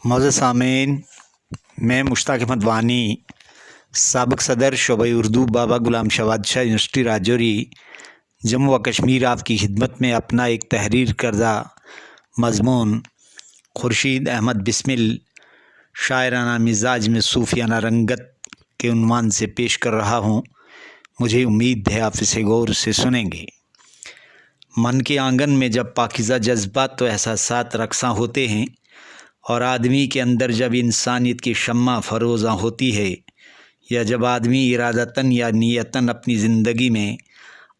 मौजूद सामीन, मैं मुश्ताक अहमद वानी, साबिक़ सदर शोबे उर्दू बाबा गुलाम शवाद शाह यूनिवर्सिटी राजौरी जम्मू व कश्मीर आपकी खिदमत में अपना एक तहरीर करदा मज़मून खुर्शीद अहमद बिस्मिल शायराना मिजाज में सूफियाना रंगत के उन्वान से पेश कर रहा हूँ। मुझे उम्मीद है आप इसे गौर से सुनेंगे। मन के आंगन में जब पाकीज़ा जज्बात तो एहसासात रक्सां होते हैं और आदमी के अंदर जब इंसानियत की शम्मा फरोज़ां होती है, या जब आदमी इरादतन या नियतन अपनी ज़िंदगी में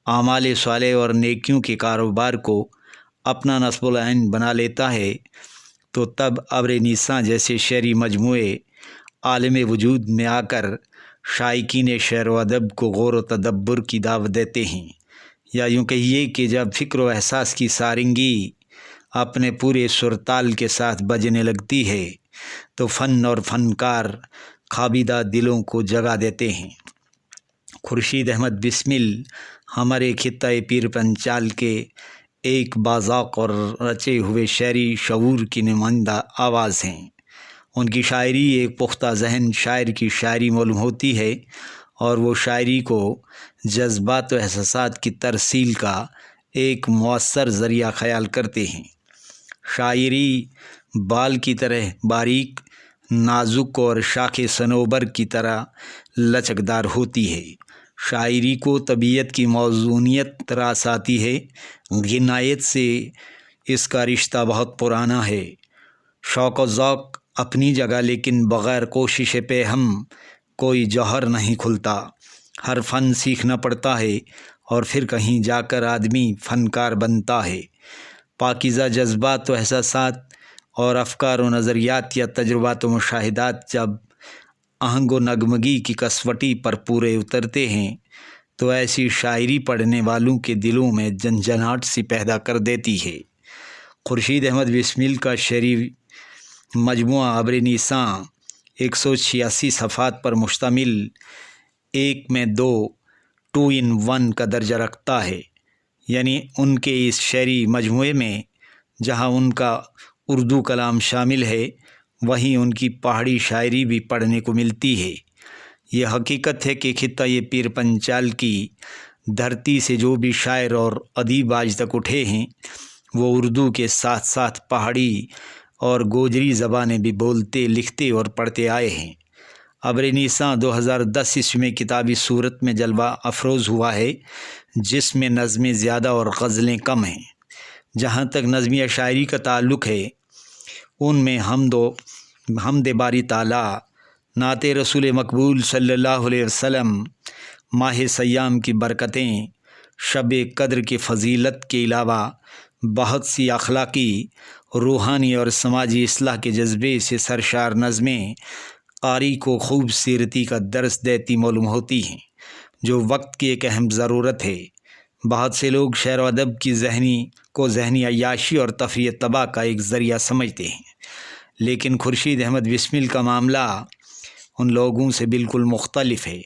आमाल साले और नेकियों के कारोबार को अपना नस्बुल ऐन बना लेता है, तो तब अब्र नीसा जैसे शेरी मजमूए आलम वजूद में आकर शायकीन शेर व अदब को गौर व तदब्बर की दावत देते हैं। या यूँ कहिए कि जब फ़िक्र व एहसास की सारंगी अपने पूरे सुरताल के साथ बजने लगती है, तो फ़न और फ़नकार खाबिदा दिलों को जगा देते हैं। खुर्शीद अहमद बिस्मिल हमारे खित्ता पीर पंचाल के एक बाज़ाक़ और रचे हुए शायरी शऊर की नुमाइंदा आवाज़ हैं। उनकी शायरी एक पुख्ता जहन शायर की शायरी मालूम होती है और वो शायरी को जज्बात व एहसासात की तरसील का एक मौसर ज़रिया ख़याल करते हैं। शायरी बाल की तरह बारीक, नाजुक और शाखे सनोबर की तरह लचकदार होती है। शायरी को तबीयत की मौजूनियत तरास आती है। गिनायत से इसका रिश्ता बहुत पुराना है। शौक़ व ज़ौक़ अपनी जगह, लेकिन बग़ैर कोशिश पे हम कोई जौहर नहीं खुलता। हर फ़न सीखना पड़ता है और फिर कहीं जाकर आदमी फ़नकार बनता है। पाकीज़ा जज्बात व एहसासात और अफ़कार व नज़रियात या तजुर्बात व मुशाहिदात जब आहंग व नगमगी की कसवटी पर पूरे उतरते हैं, तो ऐसी शायरी पढ़ने वालों के दिलों में झंझनाहट सी पैदा कर देती है। खुर्शीद अहमद बिस्मिल का शेरी मजमुआ अब्र नीसा 186 सफ़ात पर मुश्तमिल एक में दो 2 in 1 का दर्जा रखता है। यानी उनके इस शेरी मजमुए में जहाँ उनका उर्दू कलाम शामिल है, वहीं उनकी पहाड़ी शायरी भी पढ़ने को मिलती है। यह हकीकत है कि खित्ता पीर पंचाल की धरती से जो भी शायर और अदीब आज तक उठे हैं, वो उर्दू के साथ साथ पहाड़ी और गोजरी ज़बानें भी बोलते, लिखते और पढ़ते आए हैं। अब्र नीसा 2010 ईस्वी में किताबी सूरत में जलवा अफरोज़ हुआ है, जिसमें नज़में ज़्यादा और ग़ज़लें कम हैं। जहाँ तक नज़मी शायरी का ताल्लुक़ है, उनमें हमद बारी ताला, नाते रसूल मकबूल सल्लल्लाहु अलैहि वसल्लम, माह सयाम की बरकतें, शब कद्र की फ़जीलत के अलावा बहुत सी अखलाकी, रूहानी और समाजी इस्लाह के जज्बे से सरशार नज़में क़ारी को खूबसूरती का दर्स देती मालूम होती हैं, जो वक्त की एक अहम ज़रूरत है। बहुत से लोग शेर व अदब की ज़हनी अय्याशी और तफरीह तबाह का एक ज़रिया समझते हैं, लेकिन खुर्शीद अहमद बिस्मिल का मामला उन लोगों से बिल्कुल मुख्तलिफ है।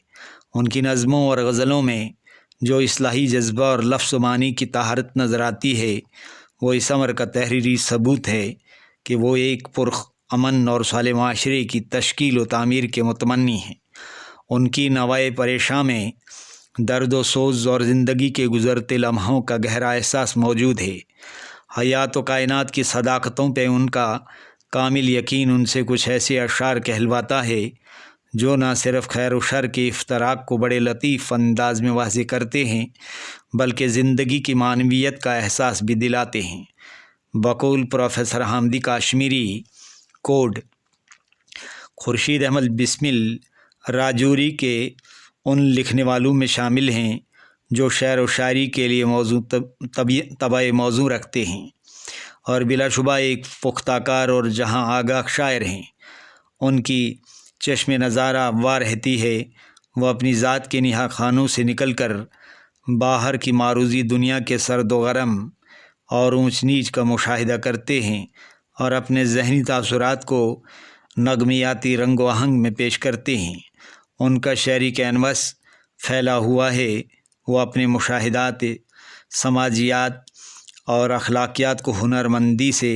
उनकी नज़मों और गज़लों में जो इस्लाही जज्बा और लफ्ज़ मानी की तहारत नज़र आती है, वो इस अमर का तहरीरी सबूत है कि वो एक पुरअमन और सालेह माशरे की तश्कील व तामीर के मुतमन्नी हैं। उनकी नवाए परेशां में दर्द व सोज़ और ज़िंदगी के गुज़रते लम्हों का गहरा एहसास मौजूद है। हयात व कायनात की सदाकतों पे उनका कामिल यकीन उनसे कुछ ऐसे अशार कहलवाता है, जो ना सिर्फ़ खैर व शर के इफ्तराक को बड़े लतीफ़ अंदाज में वाज़े करते हैं, बल्कि ज़िंदगी की मानवियत का एहसास भी दिलाते हैं। बकौल प्रोफेसर हामिदी काश्मीरी, कोड। खुर्शीद अहमद बिस्मिल राजौरी के उन लिखने वालों में शामिल हैं जो शेर व शायरी के लिए तबाह मौजू रखते हैं और बिलाशुबा एक पुख्ताकार और जहाँ आगाह शायर हैं। उनकी चश्मे नज़ारा वार रहती है, वह अपनी ज़ात के निहा खानों से निकल कर बाहर की मारूज़ी दुनिया के सर्द व गरम और ऊंच नीच का मुशाहिदा करते हैं और अपने ज़हनी तासुरात को नगमियाती रंग व आहंग में पेश करते हैं। उनका शायरी कैनवस फैला हुआ है। वो अपने मुशाहिदात, समाजियात और अखलाकियात को हुनरमंदी से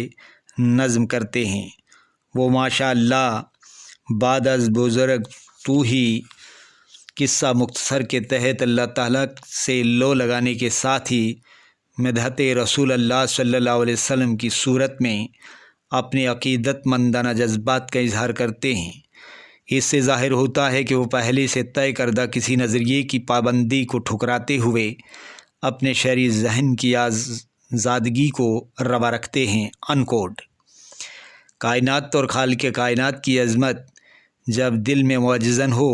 नज़्म करते हैं। وہ ماشاء اللہ بعد از بزرگ تو ہی قصہ مختصر کے تحت اللہ تعالیٰ سے لو لگانے کے ساتھ ہی مدحت رسول اللہ صلی اللہ علیہ وسلم کی صورت میں اپنے عقیدت مندانہ جذبات کا اظہار کرتے ہیں۔ اس سے ظاہر ہوتا ہے کہ وہ پہلے سے طے کردہ کسی نظریے کی پابندی کو ٹھکراتے ہوئے اپنے شرعی ذہن کی آزادگی کو روا رکھتے ہیں۔ انکوٹ۔ کائنات اور خالق کائنات کی عظمت جب دل میں معجزن ہو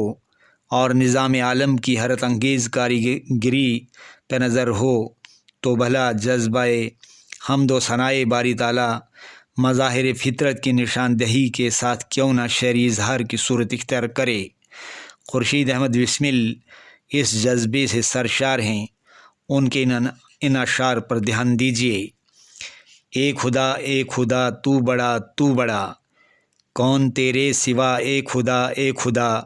اور نظام عالم کی حیرت انگیز کاریگری پہ نظر ہو تو بھلا جذبہ حمد و ثنائے باری تعالیٰ مظاہر فطرت کی نشاندہی کے ساتھ کیوں نہ شعری اظہار کی صورت اختیار کرے۔ خورشید احمد بسمل اس جذبے سے سرشار ہیں۔ ان کے ان اشعار پر دھیان دیجیے۔ اے خدا تو بڑا کون تیرے سوا، اے خدا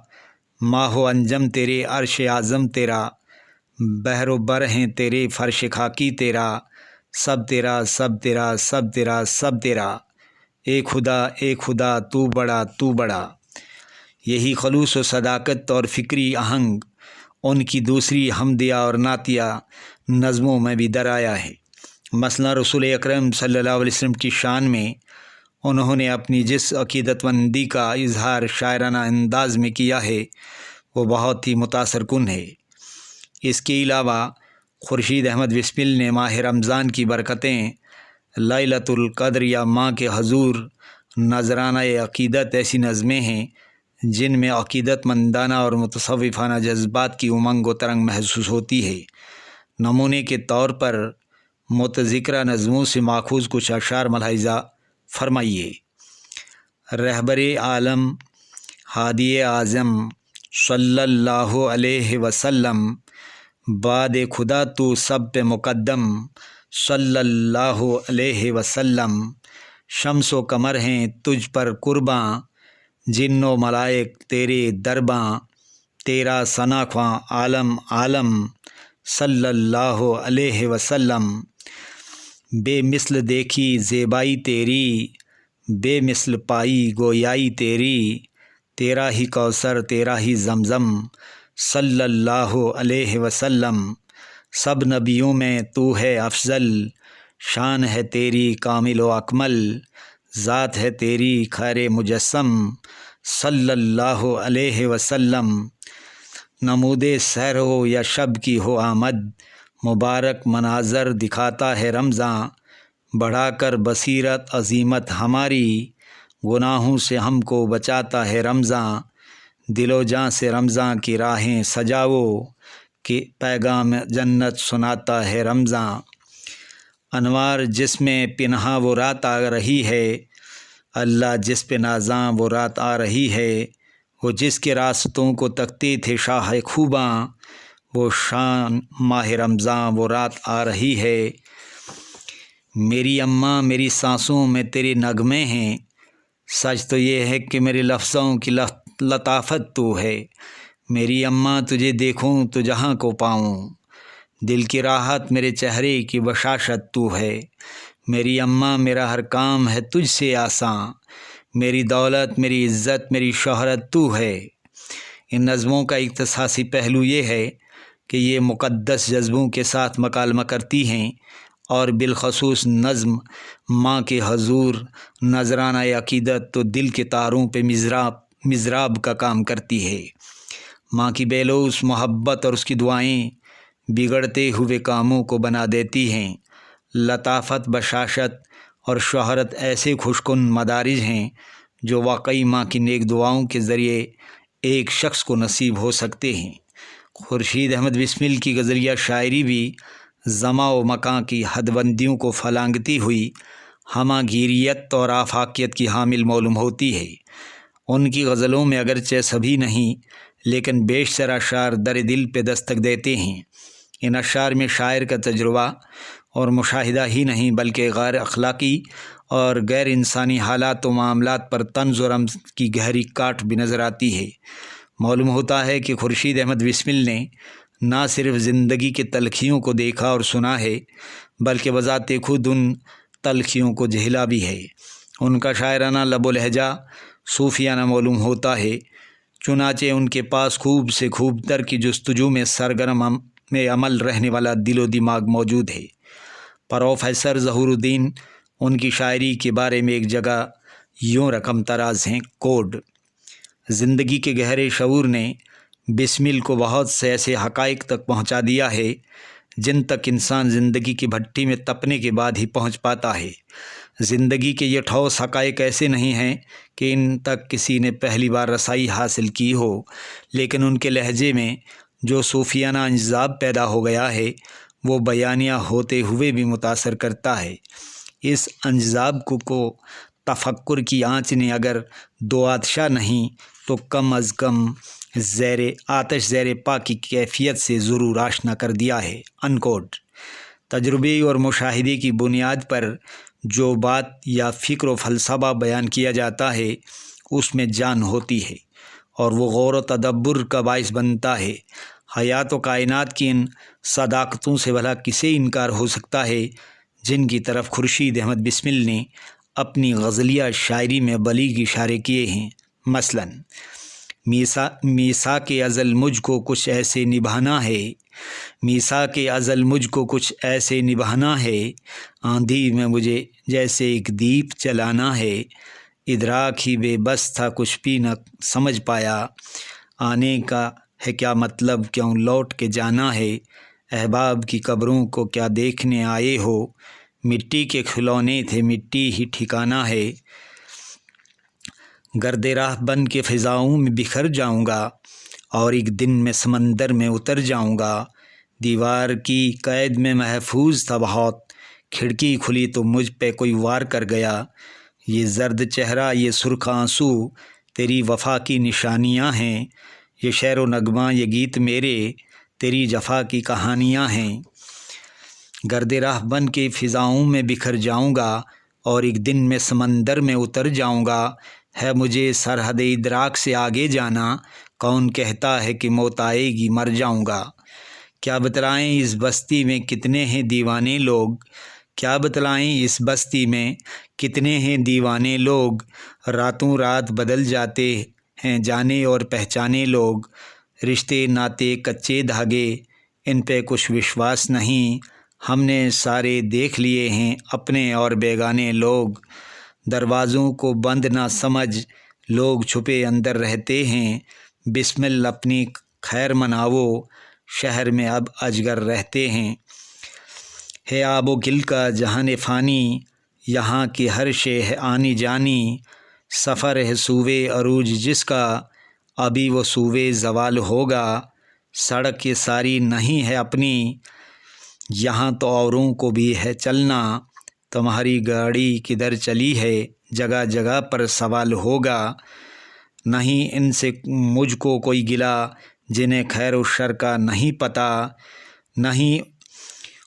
ماہ و انجم تیرے، عرش اعظم تیرا، بحر و بر ہیں تیرے، فرش خاکی تیرا، سب تیرا سب تیرا سب تیرا سب تیرا، اے خدا تو بڑا۔ یہی خلوص و صداقت اور فکری آہنگ ان کی دوسری حمدیہ اور نعتیہ نظموں میں بھی درآیا ہے۔ مثلا رسول اکرم صلی اللہ علیہ وسلم کی شان میں انہوں نے اپنی جس عقیدت مندی کا اظہار شاعرانہ انداز میں کیا ہے وہ بہت ہی متاثر کن ہے۔ اس کے علاوہ خورشید احمد بسمل نے ماہ رمضان کی برکتیں، لیلۃ القدر یا ماں کے حضور، نذرانہ عقیدت ایسی نظمیں ہیں جن میں عقیدت مندانہ اور متصوفانہ جذبات کی امنگ و ترنگ محسوس ہوتی ہے۔ نمونے کے طور پر متذکرہ نظموں سے ماخوذ کچھ اشعار ملاحظہ فرمائیے۔ رہبر عالم ہادی اعظم صلی اللہ علیہ وسلم، بعد خدا تو سب پہ مقدم صلی اللہ علیہ وسلم، شمس و قمر ہیں تجھ پر قرباں، جن و ملائک تیرے درباں، تیرا ثنا خواں عالم صلی اللہ علیہ وسلم، بے مثل دیکھی زیبائی تیری، بے مثل پائی گویائی تیری، تیرا ہی کوثر تیرا ہی زمزم صلی اللہ علیہ وسلم، سب نبیوں میں تو ہے افضل، شان ہے تیری کامل و اکمل، ذات ہے تیری خیر مجسم صلی اللہ علیہ وسلم، نمود سحر ہو یا شب کی ہو آمد، مبارک مناظر دکھاتا ہے رمضاں، بڑھا کر بصیرت عظیمت ہماری، گناہوں سے ہم کو بچاتا ہے رمضاں، دل و جاں سے رمضاں کی راہیں سجاؤ، کہ پیغام جنت سناتا ہے رمضاں، انوار جس میں پنہا وہ رات آ رہی ہے، اللہ جس پہ نازاں وہ رات آ رہی ہے، وہ جس کے راستوں کو تکتے تھے شاہ خوباں، وہ شان ماہ رمضاں وہ رات آ رہی ہے، میری اماں میری سانسوں میں تیرے نغمے ہیں، سچ تو یہ ہے کہ میرے لفظوں کی لطافت تو ہے، میری اماں تجھے دیکھوں تو جہاں کو پاؤں، دل کی راحت میرے چہرے کی بشاشت تو ہے، میری اماں میرا ہر کام ہے تجھ سے آساں، میری دولت میری عزت میری شہرت تو ہے۔ ان نظموں کا اختصاصی پہلو یہ ہے کہ یہ مقدس جذبوں کے ساتھ مکالمہ کرتی ہیں اور بالخصوص نظم ماں کے حضور، نذرانہ عقیدت تو دل کے تاروں پہ مضراب کا کام کرتی ہے۔ ماں کی بے لوث محبت اور اس کی دعائیں بگڑتے ہوئے کاموں کو بنا دیتی ہیں۔ لطافت، بشاشت اور شہرت ایسے خوشکن مدارج ہیں جو واقعی ماں کی نیک دعاؤں کے ذریعے ایک شخص کو نصیب ہو سکتے ہیں۔ خورشید احمد بسمل کی غزلیہ شاعری بھی زماں و مکان کی حد بندیوں کو پھلانگتی ہوئی ہمہ گیریت اور آفاقیت کی حامل معلوم ہوتی ہے۔ ان کی غزلوں میں اگرچہ سبھی نہیں لیکن بیشتر اشعار در دل پہ دستک دیتے ہیں۔ ان اشعار میں شاعر کا تجربہ اور مشاہدہ ہی نہیں بلکہ غیر اخلاقی اور غیر انسانی حالات و معاملات پر طنز و رمز کی گہری کاٹ بھی نظر آتی ہے۔ معلوم ہوتا ہے کہ خورشید احمد بسمل نے نہ صرف زندگی کے تلخیوں کو دیکھا اور سنا ہے بلکہ بذات خود ان تلخیوں کو جھیلا بھی ہے۔ ان کا شاعرانہ لب و لہجہ صوفیانہ معلوم ہوتا ہے، چنانچہ ان کے پاس خوب سے خوب تر کی جستجو میں سرگرم میں عمل رہنے والا دل و دماغ موجود ہے۔ پروفیسر ظہور الدین ان کی شاعری کے بارے میں ایک جگہ یوں رقم تراز ہیں: کوڈ زندگی کے گہرے شعور نے بسمل کو بہت سے ایسے حقائق تک پہنچا دیا ہے جن تک انسان زندگی کی بھٹی میں تپنے کے بعد ہی پہنچ پاتا ہے۔ زندگی کے یہ ٹھوس حقائق ایسے نہیں ہیں کہ ان تک کسی نے پہلی بار رسائی حاصل کی ہو، لیکن ان کے لہجے میں جو صوفیانہ انجذاب پیدا ہو گیا ہے وہ بیانیہ ہوتے ہوئے بھی متاثر کرتا ہے۔ اس انجذاب کو تفکر کی آنچ نے اگر دو آتشہ نہیں تو کم از کم زیر پا کی کیفیت سے ضرور آشنا کر دیا ہے۔ انکوٹ تجربے اور مشاہدے کی بنیاد پر جو بات یا فکر و فلسفہ بیان کیا جاتا ہے اس میں جان ہوتی ہے اور وہ غور و تدبر کا باعث بنتا ہے۔ حیات و کائنات کی ان صداقتوں سے بھلا کسے انکار ہو سکتا ہے جن کی طرف خورشید احمد بسمل نے اپنی غزلیہ شاعری میں بلیغ اشارے کیے ہیں۔ مثلاً میثاق ازل مجھ کو کچھ ایسے نبھانا ہے، میثاق ازل مجھ کو کچھ ایسے نبھانا ہے، آندھی میں مجھے جیسے ایک دیپ جلانا ہے، ادراک ہی بے بس تھا کچھ بھی نہ سمجھ پایا، آنے کا ہے کیا مطلب کیوں لوٹ کے جانا ہے، احباب کی قبروں کو کیا دیکھنے آئے ہو، مٹی کے کھلونے تھے مٹی ہی ٹھکانا ہے، گرد راہ بن کے فضاؤں میں بکھر جاؤں گا اور ایک دن میں سمندر میں اتر جاؤں گا، دیوار کی قید میں محفوظ تھا بہت، کھڑکی کھلی تو مجھ پہ کوئی وار کر گیا، یہ زرد چہرہ یہ سرخ آنسو تیری وفا کی نشانیاں ہیں، یہ شعر و نغمہ یہ گیت میرے تیری جفا کی کہانیاں ہیں، گرد راہ بن کے فضاؤں میں بکھر جاؤں گا اور ایک دن میں سمندر میں اتر جاؤں گا، ہے مجھے سرحد ادراک سے آگے جانا، کون کہتا ہے کہ موت آئے گی مر جاؤں گا، کیا بتلائیں اس بستی میں کتنے ہیں دیوانے لوگ، کیا بتلائیں اس بستی میں کتنے ہیں دیوانے لوگ، راتوں رات بدل جاتے ہیں جانے اور پہچانے لوگ، رشتے ناتے کچے دھاگے ان پہ کچھ وشواس نہیں، ہم نے سارے دیکھ لیے ہیں اپنے اور بیگانے لوگ، دروازوں کو بند نہ سمجھ لوگ چھپے اندر رہتے ہیں، بسمل اپنی خیر مناؤ شہر میں اب اجگر رہتے ہیں، ہے آب و گل کا جہان فانی یہاں کی ہر شے ہے آنی جانی، سفر ہے سوئے عروج جس کا ابھی وہ سوئے زوال ہوگا، سڑک یہ ساری نہیں ہے اپنی یہاں تو اوروں کو بھی ہے چلنا، تمہاری گاڑی کدھر چلی ہے جگہ جگہ پر سوال ہوگا، نہیں ان سے مجھ کو کوئی گلا جنہیں خیر و شر کا نہیں پتہ، نہیں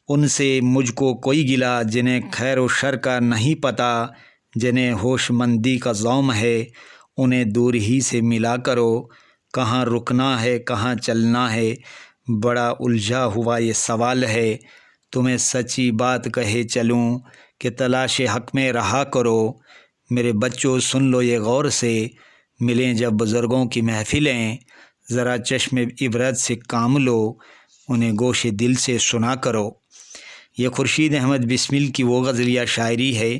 ان سے مجھ کو کوئی گلا جنہیں خیر و شر کا نہیں پتہ، جنہیں ہوش مندی کا ذوم ہے انہیں دور ہی سے ملا کرو، کہاں رکنا ہے کہاں چلنا ہے بڑا الجھا ہوا یہ سوال ہے، تمہیں سچی بات کہے چلوں کہ تلاش حق میں رہا کرو، میرے بچوں سن لو یہ غور سے، ملیں جب بزرگوں کی محفلیں ذرا چشم عبرت سے کام لو، انہیں گوش دل سے سنا کرو۔ یہ خورشید احمد بسمل کی وہ غزلیہ شاعری ہے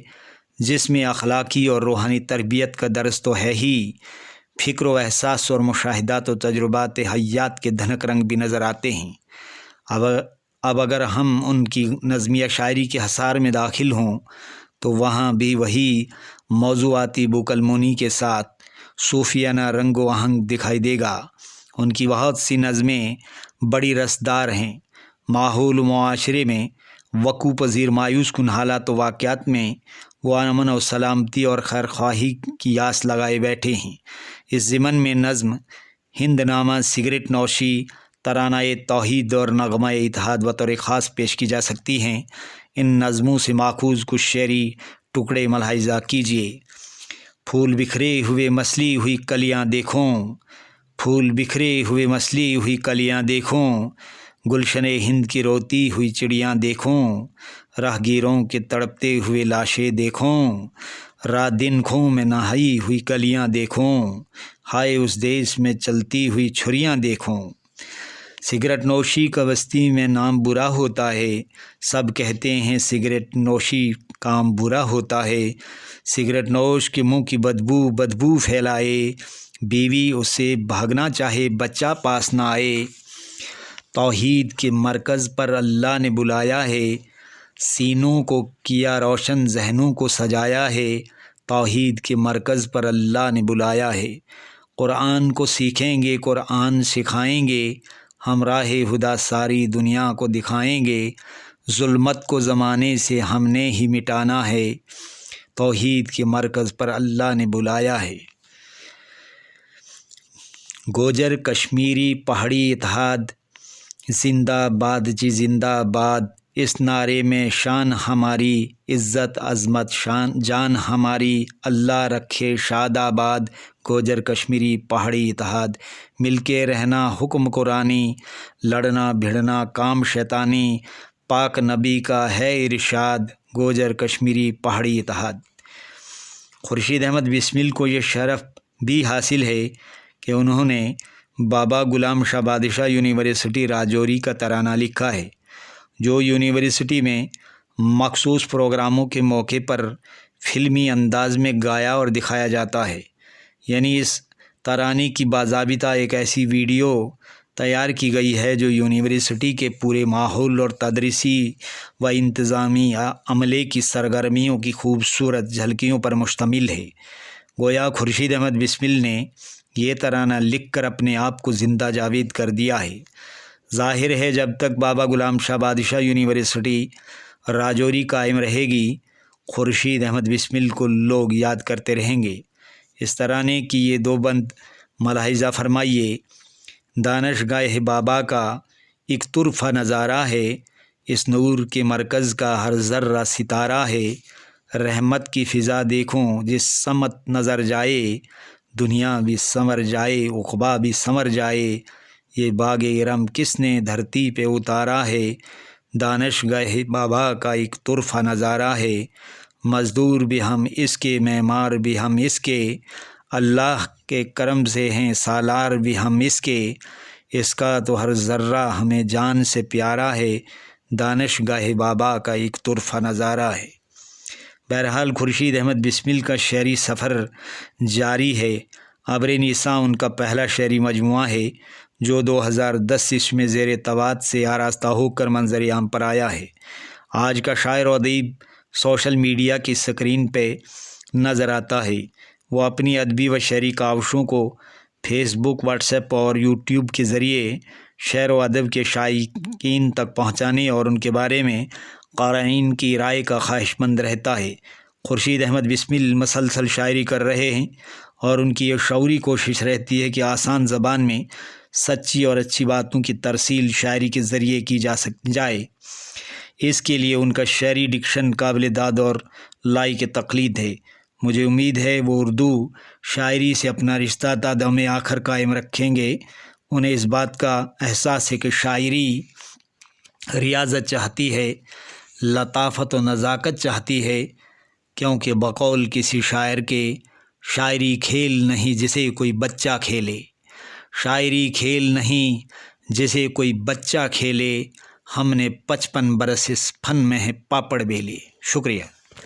جس میں اخلاقی اور روحانی تربیت کا درس تو ہے ہی، فکر و احساس اور مشاہدات و تجربات حیات کے دھنک رنگ بھی نظر آتے ہیں۔ اب اگر ہم ان کی نظمیہ شاعری کے حصار میں داخل ہوں تو وہاں بھی وہی موضوعاتی بوکلمونی کے ساتھ صوفیانہ رنگ و آہنگ دکھائی دے گا۔ ان کی بہت سی نظمیں بڑی رسدار ہیں، ماحول و معاشرے میں وقوع پذیر مایوس کن حالات و واقعات میں وہ امن و سلامتی اور خیر خواہی کی آس لگائے بیٹھے ہیں۔ اس ضمن میں نظم ہند نامہ سگریٹ نوشی، ترانہ توحید اور نغمہ اتحاد بطور خاص پیش کی جا سکتی ہیں۔ ان نظموں سے ماخوذ کچھ شعری ٹکڑے ملاحظہ کیجیے۔ پھول بکھرے ہوئے مسلی ہوئی کلیاں دیکھوں، پھول بکھرے ہوئے مسلی ہوئی کلیاں دیکھوں، گلشن ہند کی روتی ہوئی چڑیاں دیکھوں، راہگیروں کے تڑپتے ہوئے لاشیں دیکھوں، रात दिन खो में नहाई हुई कलियां देखूं, हाय उस देश में चलती हुई छुरियां देखूं। सिगरेट नोशी का बस्ती में नाम बुरा होता है, सब कहते हैं सिगरेट नोशी काम बुरा होता है। सिगरेट नोश के मुंह की बदबू बदबू फैलाए, बीवी उससे भागना चाहे बच्चा पास ना आए। तौहीद के मरकज़ पर अल्लाह ने बुलाया है, सीनों को किया रोशन जहनों को सजाया है। तौहीद के मरकज़ पर अल्लाह ने बुलाया है। कुरान को सीखेंगे कुरान सिखाएंगे, हम राह हुदा सारी दुनिया को दिखाएंगे। जुल्मत को ज़माने से हमने ही मिटाना है, तौहीद के मरकज़ पर अल्लाह ने बुलाया है। गोजर कश्मीरी पहाड़ी इत्तेहाद जिंदाबाद जी जिंदाबाद, इस नारे में शान हमारी, इज़्ज़त अज़मत शान जान हमारी, अल्लाह रखे शादाबाद। गोजर कश्मीरी पहाड़ी इत्तेहाद, मिलके रहना हुक्म कुरानी, लड़ना भिड़ना काम शैतानी, पाक नबी का है इरशाद। गोजर कश्मीरी पहाड़ी इत्तेहाद। खुर्शीद अहमद बिस्मिल को ये शरफ़ भी हासिल है कि उन्होंने बाबा गुलाम शाह बादशाह यूनिवर्सिटी राजौरी का तराना लिखा है, जो यूनिवर्सिटी में मखसूस प्रोग्रामों के मौके पर फ़िल्मी अंदाज में गाया और दिखाया जाता है। यानी इस तराने की बाज़ाबिता एक ऐसी वीडियो तैयार की गई है जो यूनिवर्सिटी के पूरे माहौल और तदरीसी व इंतज़ामी अमले की सरगर्मियों की खूबसूरत झलकियों पर मुश्तमिल है। गोया खुर्शीद अहमद बिस्मिल ने ये तराना लिखकर अपने आप को ज़िंदा जावेद कर दिया है। ज़ाहिर है जब तक बाबा गुलाम शाह बादशाह यूनिवर्सिटी राजौरी कायम रहेगी, खुर्शीद अहमद बिस्मिल को लोग याद करते रहेंगे। इस तराने की ये दो बंद मलाहिज़ा फरमाइए। दानिशगाह बाबा का एक तुरफ़ा नज़ारा है, इस नूर के मरकज़ का हर ज़र्रा सितारा है। रहमत की फ़िज़ा देखूं जिस समत नज़र जाए, दुनिया भी संवर जाए उक़बा भी संवर जाए। ये बाग़ इरम किसने धरती पे उतारा है, दानिशगाह बाबा का एक तुरफ़ा नज़ारा है। मज़दूर भी हम इसके मेमार भी हम इसके, अल्लाह के करम से हैं सालार भी हम इसके। इसका तो हर ज़र्रा हमें जान से प्यारा है, दानिशगाह बाबा का एक तुरफ़ा नज़ारा है। बहरहाल खुर्शीद अहमद बिस्मिल का शेरी सफ़र जारी है। अब्र निसा उनका पहला शेरी मजमुआ है जो 2010 ईस्वी में ज़ेर तवात से आरास्ता होकर मंजर आम पर आया है। आज का शायर और अदीब सोशल मीडिया की स्क्रीन पे नज़र आता है। वो अपनी अदबी व शेरी काविशों को फेसबुक, व्हाट्सएप और यूट्यूब के ज़रिए शेर व अदब के शायकीन तक पहुँचाने और उनके बारे में क़ारीन की राय का ख्वाहिशमंद रहता है। खुर्शीद अहमद बिस्मिल मसलसल शायरी कर रहे हैं और उनकी ये शौरी कोशिश रहती है कि आसान ज़बान में सच्ची और अच्छी बातों की तरसील शायरी के ज़रिए की जाए। इसके लिए उनका शेरी डिक्शन काबिल दाद और लायक तक़लीद है। मुझे उम्मीद है वो उर्दू शायरी से अपना रिश्ता ता दम आखिर कायम रखेंगे। उन्हें इस बात का एहसास है कि शायरी रियाज़त चाहती है, लताफ़त व नज़ाकत चाहती है, क्योंकि बकौल किसी शायर के शायरी खेल नहीं जिसे कोई बच्चा खेले। शायरी खेल नहीं जिसे कोई बच्चा खेले, हमने 55 बरस इस फन में है पापड़ बेले। शुक्रिया।